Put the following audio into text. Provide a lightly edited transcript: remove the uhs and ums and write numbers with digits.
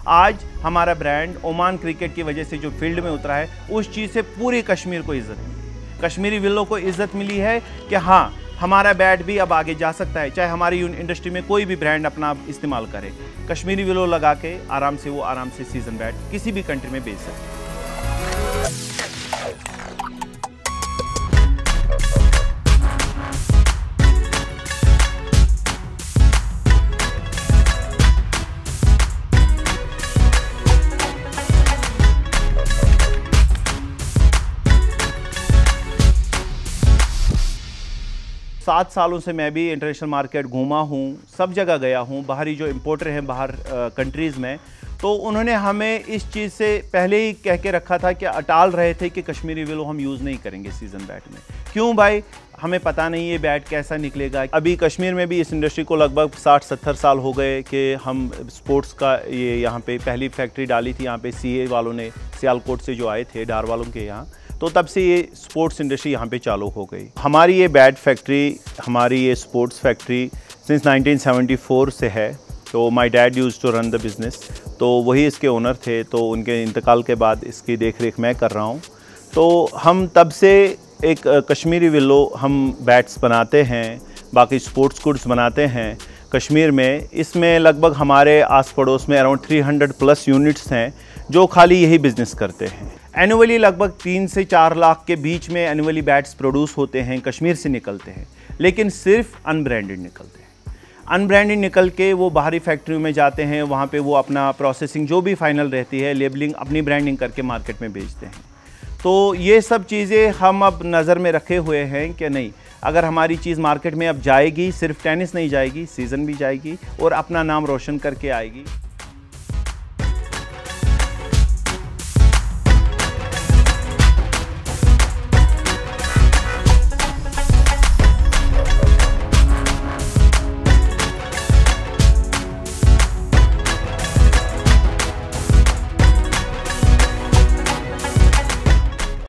आज हमारा brand Oman cricket की वजह से जो फील्ड में उतरा है, उस चीज़ से पूरी कश्मीर को इज्जत मिली। कश्मीरी विलो को इज्जत मिली है कि हाँ, हमारा बैट भी अब आगे जा सकता है। चाहे हमारी इंडस्ट्री में कोई भी ब्रांड अपना इस्तेमाल करे, कश्मीरी विलो लगा के आराम से सीजन बैट किसी भी कंट्री में बेच सकते हैं। 7 सालों से मैं भी इंटरनेशनल मार्केट घूमा हूँ, सब जगह गया हूँ। बाहरी जो इम्पोर्टर हैं बाहर कंट्रीज़ में, तो उन्होंने हमें इस चीज़ से पहले ही कह के रखा था कि अटाल रहे थे कि कश्मीरी विलो हम यूज़ नहीं करेंगे सीज़न बैट में। क्यों भाई? हमें पता नहीं ये बैट कैसा निकलेगा। अभी कश्मीर में भी इस इंडस्ट्री को लगभग 60-70 साल हो गए कि हम स्पोर्ट्स का ये यहाँ पे पहली फैक्ट्री डाली थी यहाँ पे सीए वालों ने, सियालकोट से जो आए थे डार वालों के यहाँ, तो तब से ये स्पोर्ट्स इंडस्ट्री यहाँ पे चालू हो गई। हमारी ये बैट फैक्ट्री, हमारी ये स्पोर्ट्स फैक्ट्री सिंस 1974 से है। तो my dad used to run the business, तो वही इसके ओनर थे। तो उनके इंतकाल के बाद इसकी देख रेख मैं कर रहा हूँ। तो हम तब से एक कश्मीरी विलो हम बैट्स बनाते हैं, बाकी स्पोर्ट्स गुड्स बनाते हैं कश्मीर में। इसमें लगभग हमारे आस पड़ोस में अराउंड 300+ यूनिट्स हैं जो खाली यही बिज़नेस करते हैं। एनुअली लगभग 3 से 4 लाख के बीच में एनुअली बैट्स प्रोड्यूस होते हैं, कश्मीर से निकलते हैं, लेकिन सिर्फ अनब्रांडेड निकलते हैं। अनब्रांडेड निकल के वो बाहरी फैक्ट्रियों में जाते हैं, वहाँ पे वो अपना प्रोसेसिंग जो भी फाइनल रहती है, लेबलिंग अपनी ब्रांडिंग करके मार्केट में बेचते हैं। तो ये सब चीज़ें हम अब नज़र में रखे हुए हैं कि नहीं, अगर हमारी चीज़ मार्केट में अब जाएगी, सिर्फ टेनिस नहीं जाएगी, सीज़न भी जाएगी और अपना नाम रोशन करके आएगी।